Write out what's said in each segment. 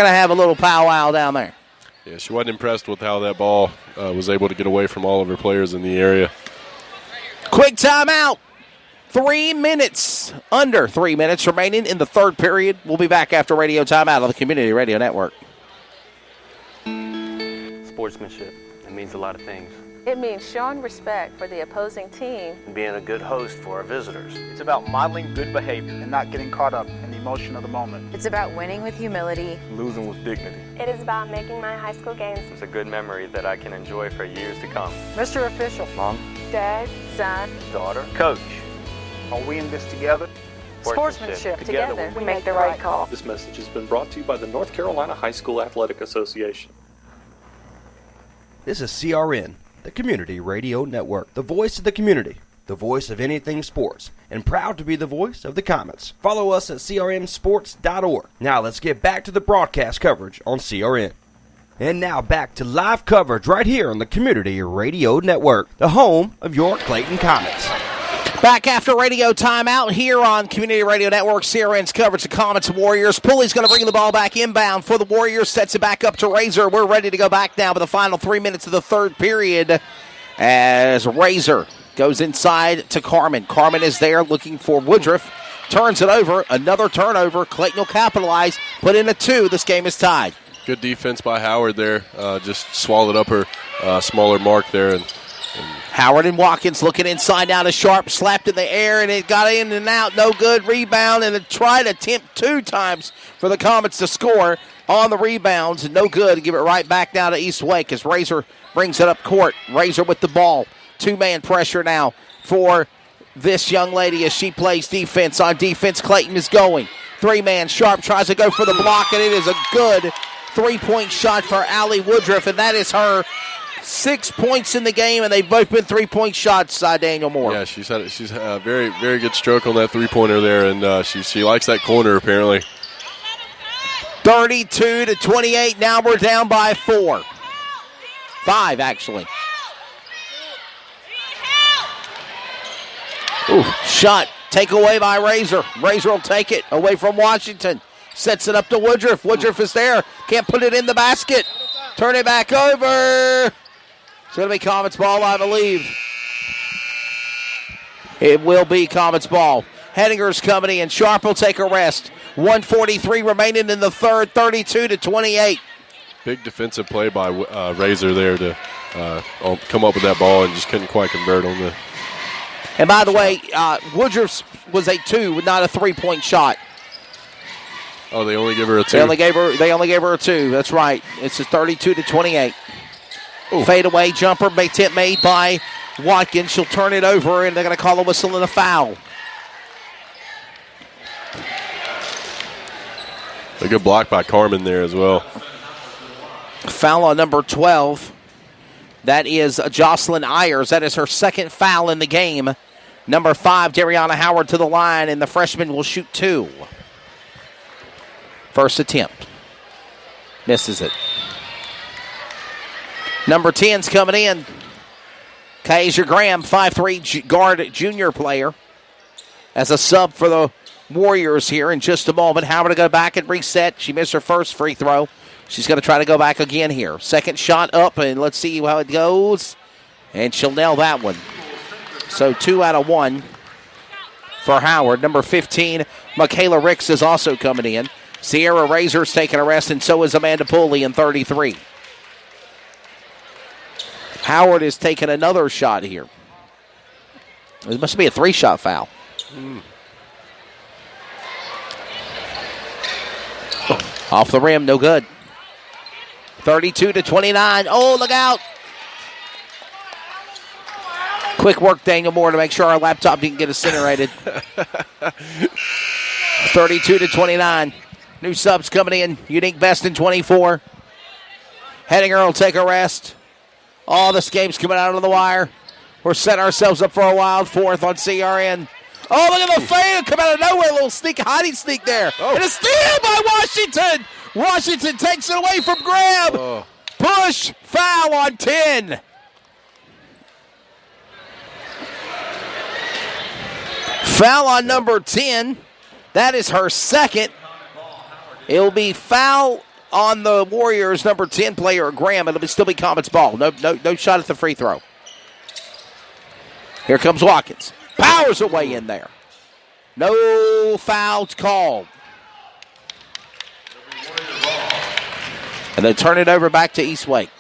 Going to have a little powwow down there. Yeah, she wasn't impressed with how that ball was able to get away from all of her players in the area. Quick timeout. 3 minutes, under 3 minutes remaining in the third period. We'll be back after radio timeout on the Community Radio Network. Sportsmanship, it means a lot of things. It means showing respect for the opposing team. And being a good host for our visitors. It's about modeling good behavior and not getting caught up in the emotion of the moment. It's about winning with humility. Losing with dignity. It is about making my high school games. It's a good memory that I can enjoy for years to come. Mr. Official. Mom. Dad, son, daughter, coach. Are we in this together? Sportsmanship. Together we make the right call. This message has been brought to you by the North Carolina High School Athletic Association. This is CRN, the Community Radio Network, the voice of the community, the voice of anything sports, and proud to be the voice of the Comets. Follow us at crnsports.org. Now let's get back to the broadcast coverage on CRN. And now back to live coverage right here on the Community Radio Network, the home of your Clayton Comets. Back after radio timeout here on Community Radio Network, CRN's coverage of Comets Warriors. Pulley's going to bring the ball back inbound for the Warriors, sets it back up to Razor. We're ready to go back now for the final 3 minutes of the third period as Razor goes inside to Carmen. Carmen is there looking for Woodruff. Turns it over. Another turnover. Clayton will capitalize. Put in a 2. This game is tied. Good defense by Howard there. Just swallowed up her smaller mark there. And Howard and Watkins looking inside now to Sharp. Slapped in the air, and it got in and out. No good. Rebound, and it tried to attempt 2 times for the Comets to score on the rebounds. No good. Give it right back now to East Wake as Razor brings it up court. Razor with the ball. 2-man pressure now for this young lady as she plays defense. On defense, Clayton is going. 3-man. Sharp tries to go for the block, and it is a good 3-point shot for Allie Woodruff, and that is her 6 points in the game, and they've both been 3-point shots, Daniel Moore. Yeah, she's had a very, very good stroke on that 3-pointer there, and she likes that corner apparently. 32-28. Now we're down by 4. 5, actually. Ooh, shot. Take away by Razor. Razor will take it away from Washington. Sets it up to Woodruff. Woodruff is there. Can't put it in the basket. Turn it back over. It's going to be Comets ball, I believe. It will be Comets ball. Hettinger's coming in. Sharp will take a rest. 1:43 remaining in the third, 32-28. Big defensive play by Razor there to come up with that ball and just couldn't quite convert on the. And by the way, Woodruff's was a 2, not a 3-point shot. Oh, they only give her a 2. They only gave her a 2. That's right. It's a 32-28. Fadeaway jumper made by Watkins. She'll turn it over, and they're going to call a whistle and a foul. A good block by Carmen there as well. Foul on number 12. That is Jocelyn Ayers. That is her second foul in the game. Number 5, Dariana Howard to the line, and the freshman will shoot 2. First attempt. Misses it. Number 10's coming in. Kaiser Graham, 5'3" guard junior player. As a sub for the Warriors here in just a moment. Howard to go back and reset. She missed her first free throw. She's going to try to go back again here. Second shot up, and let's see how it goes. And she'll nail that one. So 2 out of 1 for Howard. Number 15, Michaela Ricks is also coming in. Sierra Razor's taking a rest, and so is Amanda Pulley in 33. Howard is taking another shot here. It must be a 3-shot foul. Off the rim, no good. 32-29. Oh, look out. Quick work, Daniel Moore, to make sure our laptop didn't get incinerated. 32-29. New subs coming in. Unique Best in 24. Hettinger will take a rest. All this game's coming out on the wire. We're setting ourselves up for a wild fourth on CRN. Oh, look at the fade. Come out of nowhere. A little hiding sneak there. Oh. And a steal by Washington. Washington takes it away from Graham. Oh. Push. Foul on 10. Foul on number 10. That is her second. It'll be foul on the Warriors, number 10 player, Graham. It'll still be Comets ball. No shot at the free throw. Here comes Watkins. Powers away in there. No fouls called. And they turn it over back to Eastwake.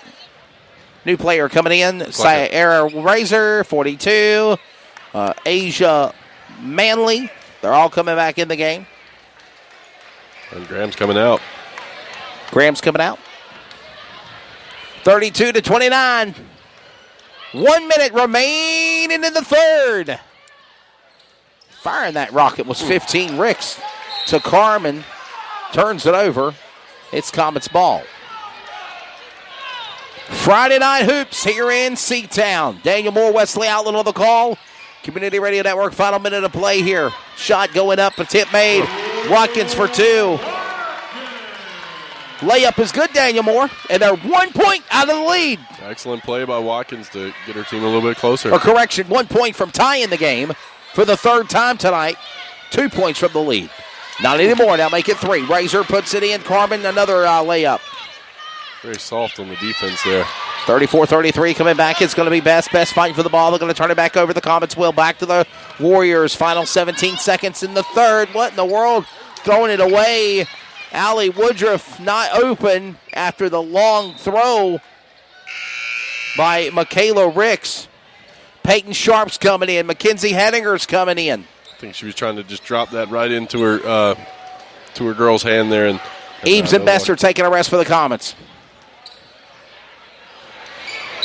New player coming in, Sarah Razor, 42. Asia Manley. They're all coming back in the game. And Graham's coming out. 32-29. 1 minute remaining in the third. Firing that rocket was 15 Ricks to Carmen. Turns it over. It's Comets ball. Friday Night Hoops here in C-Town. Daniel Moore, Wesley Outlet on the call. Community Radio Network, final minute of play here. Shot going up, a tip made. Watkins for 2. Layup is good, Daniel Moore, and they're 1 point out of the lead. Excellent play by Watkins to get her team a little bit closer. A correction, 1 point from tying the game for the third time tonight. 2 points from the lead. Not anymore, now make it 3. Razor puts it in. Carmen, another layup. Very soft on the defense there. 34-33 coming back. It's going to be Best fighting for the ball. They're going to turn it back over. The Comets will. Back to the Warriors. Final 17 seconds in the third. What in the world? Throwing it away. Allie Woodruff not open after the long throw by Michaela Ricks. Peyton Sharp's coming in. Mackenzie Hedinger's coming in. I think she was trying to just drop that right into her girl's hand there. And Eves and Best are taking a rest for the Comets.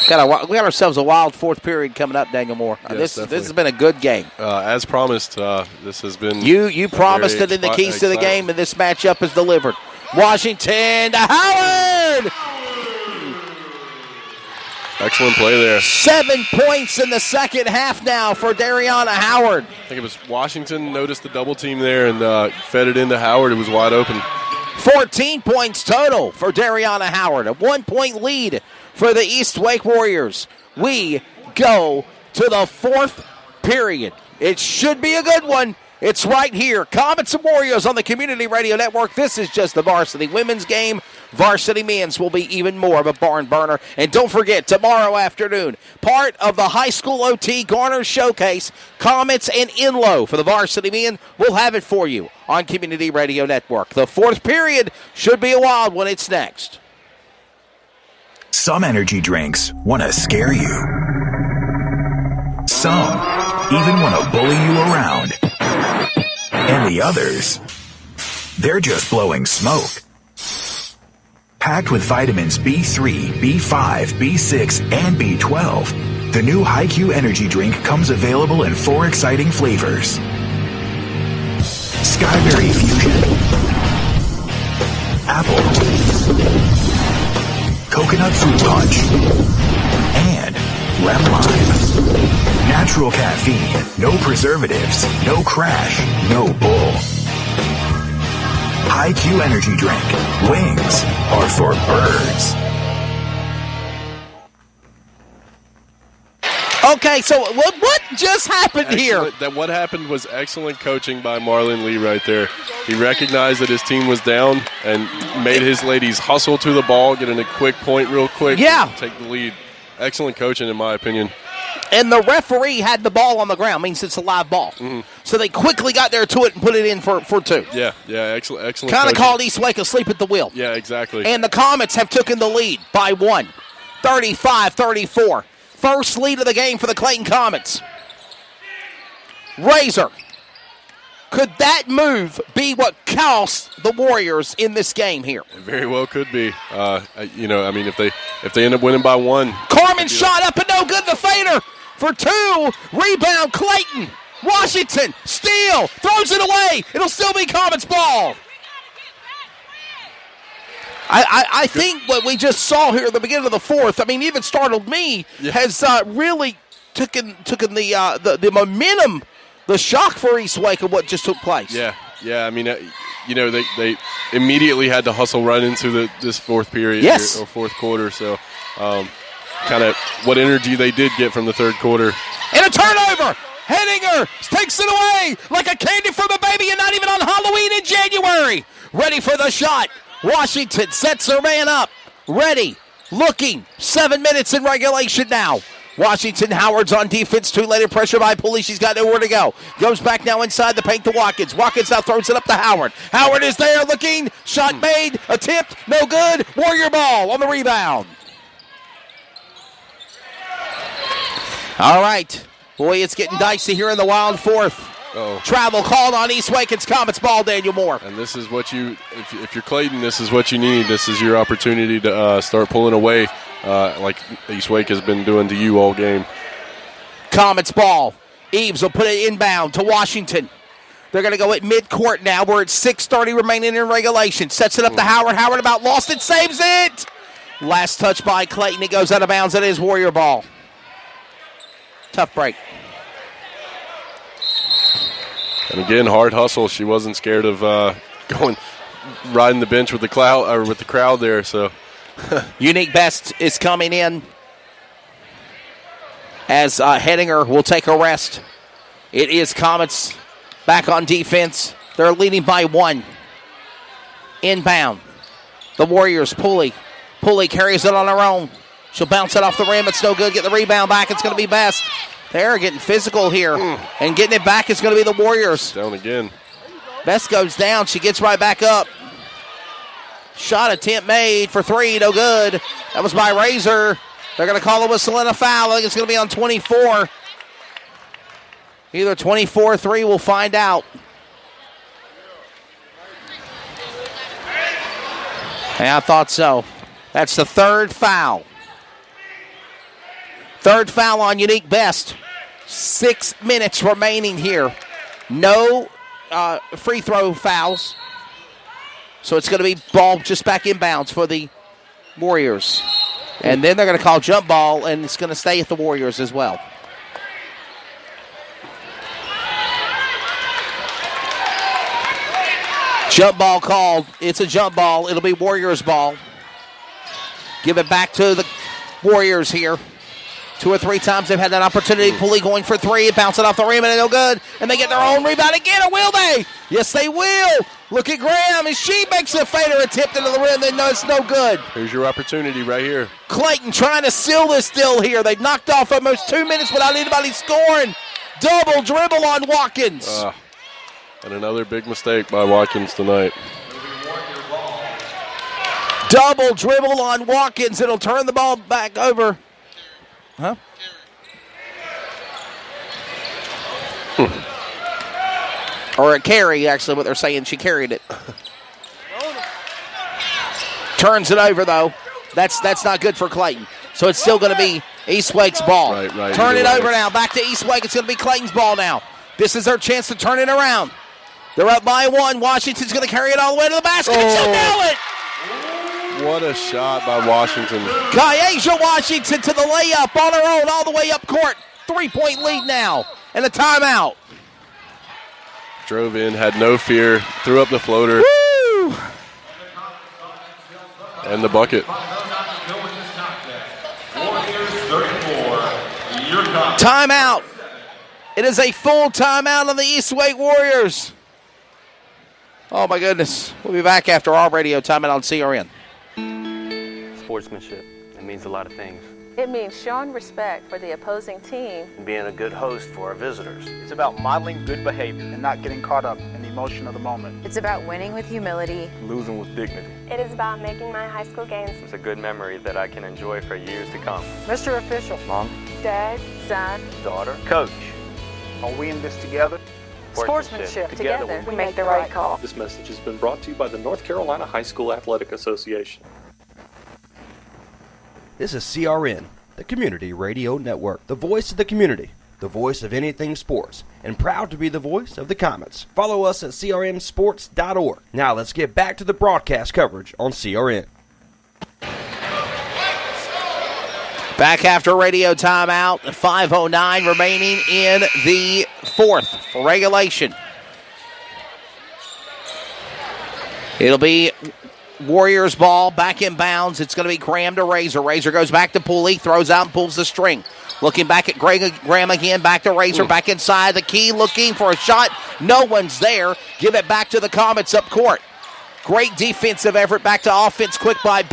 We got ourselves a wild fourth period coming up, Daniel Moore. Yes, this has been a good game. As promised, this has been. You promised it in the keys to the game, and this matchup is delivered. Washington to Howard. Excellent play there. 7 points in the second half now for Dariana Howard. I think it was Washington noticed the double team there and fed it into Howard. It was wide open. 14 points total for Dariana Howard. A 1 point lead for the East Wake Warriors. We go to the fourth period. It should be a good one. It's right here. Comets and Warriors on the Community Radio Network. This is just the varsity women's game. Varsity men's will be even more of a barn burner. And don't forget, tomorrow afternoon, part of the high school OT Garner Showcase, Comets and Inlow for the varsity men. We'll have it for you on Community Radio Network. The fourth period should be a wild one. It's next. Some energy drinks want to scare you. Some even want to bully you around. And the others, they're just blowing smoke. Packed with vitamins B3, B5, B6, and B12, the new HiQ energy drink comes available in 4 exciting flavors. Skyberry Fusion, Apple, Coconut Fruit Punch, and Lemon Lime. Natural caffeine, no preservatives, no crash, no bull. HiQ energy drink. Wings are for birds. Okay, so what just happened here? What happened was excellent coaching by Marlon Lee right there. He recognized that his team was down and made his ladies hustle to the ball, get in a quick point real quick, take the lead. Excellent coaching, in my opinion. And the referee had the ball on the ground, means it's a live ball. Mm-hmm. So they quickly got there to it and put it in for 2. Yeah, excellent. Kind of called East Wake asleep at the wheel. Yeah, exactly. And the Comets have taken the lead by 1, 35-34. First lead of the game for the Clayton Comets. Razor. Could that move be what cost the Warriors in this game here? It very well could be. If they end up winning by 1. Carmen shot up and no good. The fader for 2. Rebound Clayton. Washington steal. Throws it away. It'll still be Comets ball. I think what we just saw here at the beginning of the fourth, even startled me, has really taken the momentum, the shock for East Wake of what just took place. Yeah. They immediately had to hustle right into this fourth period or fourth quarter. So, kind of what energy they did get from the third quarter. And a turnover. Henninger takes it away like a candy from a baby and not even on Halloween in January. Ready for the shot. Washington sets their man up. Ready. Looking. 7 minutes in regulation now. Washington, Howard's on defense. Two-later pressure by Pulley. She's got nowhere to go. Goes back now inside the paint to Watkins. Watkins now throws it up to Howard. Howard is there looking. Shot made. Attempt. No good. Warrior ball on the rebound. All right. Boy, it's getting dicey here in the wild fourth. Uh-oh. Travel called on East Wake. It's Comets ball, Daniel Moore. And this is what if you're Clayton, this is what you need. This is your opportunity to start pulling away like East Wake has been doing to you all game. Comets ball. Eves will put it inbound to Washington. They're going to go at midcourt now. We're at 6:30 remaining in regulation. Sets it up to Howard. Howard about lost it. Saves it. Last touch by Clayton. It goes out of bounds. It is Warrior ball. Tough break. And again, hard hustle. She wasn't scared of riding the bench with the crowd there. So, Unique Best is coming in as Hedinger will take a rest. It is Comets back on defense. They're leading by 1. Inbound. The Warriors. Pulley carries it on her own. She'll bounce it off the rim. It's no good. Get the rebound back. It's going to be Best. They're getting physical here. And getting it back is going to be the Warriors. Down again. Best goes down. She gets right back up. Shot attempt made for 3. No good. That was by Razor. They're going to call a whistle and a foul. I think it's going to be on 24. Either 24 or 3. We'll find out. Yeah, I thought so. That's the third foul. Third foul on Unique Best. 6 minutes remaining here. No free throw fouls. So it's going to be ball just back inbounds for the Warriors. And then they're going to call jump ball, and it's going to stay at the Warriors as well. Jump ball called. It's a jump ball. It'll be Warriors ball. Give it back to the Warriors here. 2 or 3 times they've had that opportunity. Pulley going for 3. Bouncing off the rim and no good. And they get their own rebound again, or will they? Yes, they will. Look at Graham, and she makes a fader attempt into the rim. They know it's no good. Here's your opportunity right here. Clayton trying to seal this deal here. They knocked off almost 2 minutes without anybody scoring. Double dribble on Watkins. And another big mistake by Watkins tonight. Double dribble on Watkins. It'll turn the ball back over. Huh? Or a carry, actually, what they're saying. She carried it. Turns it over, though. That's not good for Clayton. So it's still going to be East Wake's ball. Right. Turn it over now. Back to East Wake. It's going to be Clayton's ball now. This is their chance to turn it around. They're up by 1. Washington's going to carry it all the way to the basket. She'll nail it. What a shot by Washington. Kyasia Washington to the layup on her own all the way up court. 3-point lead now. And a timeout. Drove in, had no fear, threw up the floater. Woo! And the bucket. Timeout. It is a full timeout on the East Wake Warriors. Oh, my goodness. We'll be back after our radio timeout on CRN. Sportsmanship. It means a lot of things. It means showing respect for the opposing team. And being a good host for our visitors. It's about modeling good behavior and not getting caught up in the emotion of the moment. It's about winning with humility. Losing with dignity. It is about making my high school games. It's a good memory that I can enjoy for years to come. Mr. Official. Mom. Dad, son, Daughter. Coach. Are we in this together? sportsmanship. Together, we make the right call. This message has been brought to you by the North Carolina High School Athletic Association. This is CRN, the Community Radio Network, the voice of the community, the voice of anything sports, and proud to be the voice of the Comets. Follow us at crnsports.org. Now let's get back to the broadcast coverage on CRN. Back after radio timeout, 5:09 remaining in the fourth for regulation. It'll be Warriors ball, back in bounds. It's going to be Graham to Razor. Razor goes back to Pulley, throws out and pulls the string. Looking back at Graham again, back to Razor, back inside the key, looking for a shot. No one's there. Give it back to the Comets up court. Great defensive effort. Back to offense. Quick by